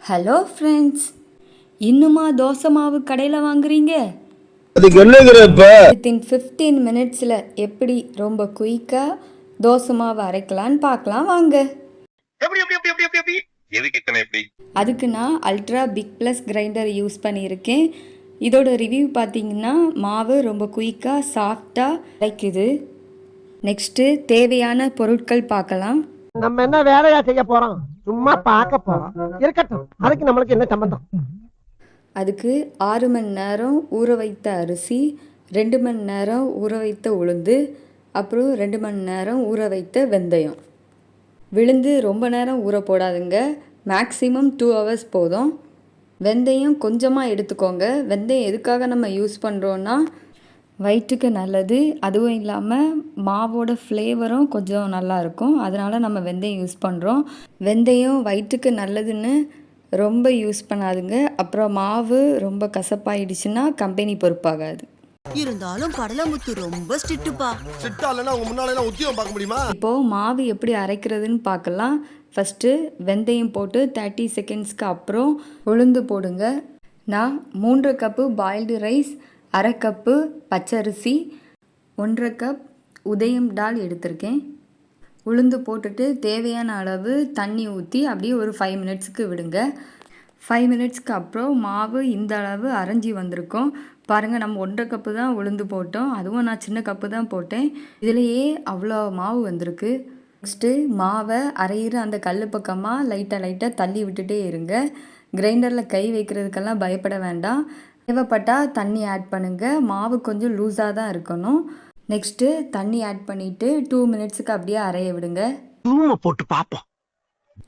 Hello friends, இன்னுமா தோசை மாவு கடையில் வாங்குறீங்க? அதுக்கு என்னங்கிறப்ப வித்தின் 15 மினிட்ஸில் எப்படி ரொம்ப குயிக்காக தோசை மாவு அரைக்கலான்னு பார்க்கலாம் வாங்க. அதுக்கு நான் ultra big plus grinder use பண்ணியிருக்கேன். இதோட ரிவ்யூ பார்த்தீங்கன்னா மாவு ரொம்ப குயிக்காக சாஃப்டாக அரைக்குது. நெக்ஸ்ட்டு தேவையான பொருட்கள் பார்க்கலாம். நம்ம என்ன வேலையா செய்ய போறோம்? சும்மா பார்க்க போறோம். இருக்கட்டும், அதுக்கு நம்மளுக்கு என்ன சம்பந்தம்? அதுக்கு 6 மணி நேரம் ஊற வைத்த அரிசி, 2 மணி நேரம் ஊற வைத்த உளுந்து, அப்புறம் 2 மணி நேரம் ஊற வைத்த வெந்தயம். விழுந்து ரொம்ப நேரம் ஊற போடாதுங்க, மேக்ஸிமம் 2 hours போதும். வெந்தயம் கொஞ்சமாக எடுத்துக்கோங்க. வெந்தயம் எதுக்காக நம்ம யூஸ் பண்ணுறோன்னா வயிற்றுக்கு நல்லது, அதுவும் இல்லாமல் மாவோட ஃப்ளேவரும் கொஞ்சம் நல்லாயிருக்கும். அதனால் நம்ம வெந்தயம் யூஸ் பண்ணுறோம். வெந்தயம் வயிற்றுக்கு நல்லதுன்னு ரொம்ப யூஸ் பண்ணாதுங்க. அப்புறம் மாவு ரொம்ப கசப்பாயிடுச்சுன்னா கம்பெனி பொறுப்பாகாது. இருந்தாலும் கடலமுத்து ரொம்ப ஸ்ட்ரிக்ட்டுப்பா. ஸ்ட்ரிக்ட்டா இல்லனா உங்க முன்னால எல்லாம் உத்தியோகம் பார்க்க முடியுமா? இப்போது மாவு எப்படி அரைக்கிறதுன்னு பார்க்கலாம். ஃபஸ்ட்டு வெந்தயம் போட்டு 30 செகண்ட்ஸ்க்கு அப்புறம் உளுந்து போடுங்க. நான் 3 கப்பு பாயில்டு ரைஸ், 1/2 கப்பு பச்சரிசி, 1/2 கப் உதயம் டால் எடுத்திருக்கேன். உளுந்து போட்டுட்டு தேவையான அளவு தண்ணி ஊற்றி அப்படியே ஒரு 5 மினிட்ஸுக்கு விடுங்க. 5 மினிட்ஸ்க்கு அப்புறம் மாவு இந்த அளவு அரைஞ்சி வந்திருக்கும். பாருங்கள், நம்ம 1/2 கப்பு தான் உளுந்து போட்டோம், அதுவும் நான் சின்ன கப்பு தான் போட்டேன். இதுலேயே அவ்வளோ மாவு வந்திருக்கு. நெக்ஸ்ட்டு மாவை அரைகிற அந்த கல் பக்கமாக லைட்டாக தள்ளி விட்டுட்டே இருங்க. கிரைண்டரில் கை வைக்கிறதுக்கெல்லாம் பயப்பட வேண்டாம். தேவைப்பட்டால் தண்ணி ஆட் பண்ணுங்கள். மாவு கொஞ்சம் லூஸாக தான் இருக்கணும். நெக்ஸ்ட்டு தண்ணி ஆட் பண்ணிவிட்டு 2 மினிட்ஸுக்கு அப்படியே அரைய விடுங்க. போட்டு பார்ப்போம்.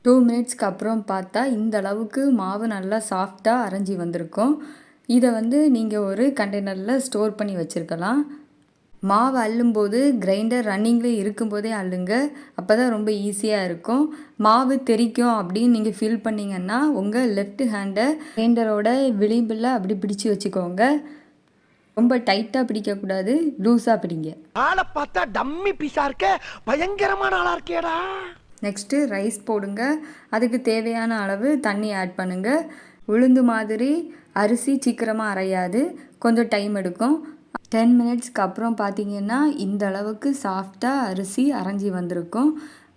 2 மினிட்ஸ்க்கு அப்புறம் பார்த்தா இந்த அளவுக்கு மாவு நல்லா சாஃப்டாக அரைஞ்சி வந்திருக்கும். இதை நீங்கள் ஒரு கண்டெய்னரில் ஸ்டோர் பண்ணி வச்சுருக்கலாம். மாவு அள்ளும்போது கிரைண்டர் ரன்னிங்கில் இருக்கும்போதே அள்ளுங்க, அப்போ தான் ரொம்ப ஈஸியாக இருக்கும். மாவு தெறிக்கும் அப்படின்னு நீங்கள் ஃபீல் பண்ணிங்கன்னா உங்கள் லெஃப்ட் ஹேண்டை கிரைண்டரோட விளிம்பில் அப்படி பிடிச்சி வச்சுக்கோங்க. ரொம்ப டைட்டாக பிடிக்கக்கூடாது, லூஸாக பிடிங்க. ஆளை பார்த்தா டம்மி பீஸா இருக்க, பயங்கரமான ஆளா இருக்கேடா. நெக்ஸ்ட்டு ரைஸ் போடுங்க. அதுக்கு தேவையான அளவு தண்ணி ஆட் பண்ணுங்கள். உளுந்து மாதிரி அரிசி சீக்கிரமாக அரையாது, கொஞ்சம் டைம் எடுக்கும். 10 மினிட்ஸ்க்கு அப்புறம் பார்த்தீங்கன்னா இந்த அளவுக்கு சாஃப்டாக அரிசி அரைஞ்சி வந்திருக்கும்.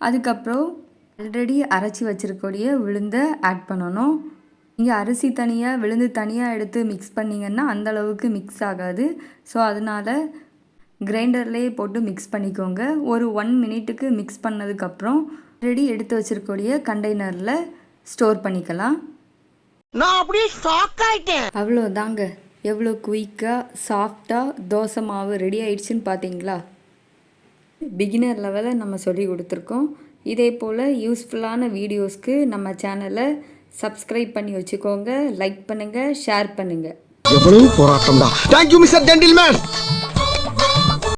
அதுக்கப்புறம் ஆல்ரெடி அரைச்சி வச்சுருக்கூடிய விழுந்தை ஆட் பண்ணணும். நீங்கள் அரிசி தனியாக விழுந்து தனியாக எடுத்து மிக்ஸ் பண்ணிங்கன்னா அந்தளவுக்கு மிக்ஸ் ஆகாது. ஸோ அதனால் கிரைண்டர்லேயே போட்டு மிக்ஸ் பண்ணிக்கோங்க. ஒரு 1 மினிட்டுக்கு மிக்ஸ் பண்ணதுக்கப்புறம் ஆல்ரெடி எடுத்து வச்சுருக்கூடிய கண்டெய்னரில் ஸ்டோர் பண்ணிக்கலாம். நான் அப்படியே ஷாக் ஆயிட்டேன். அவ்வளோதாங்க, எவ்வளோ குயிக்காக சாஃப்டாக தோசை மாவு ரெடி ஆயிடுச்சுன்னு பார்த்தீங்களா? பிகினர் லெவலில் நம்ம சொல்லி கொடுத்துருக்கோம். இதே போல் யூஸ்ஃபுல்லான வீடியோஸ்க்கு நம்ம சேனலை சப்ஸ்கிரைப் பண்ணி வச்சுக்கோங்க. லைக் பண்ணுங்கள், ஷேர் பண்ணுங்கள். எவ்வளவு போராட்டம் தான். Thank you mister gentleman.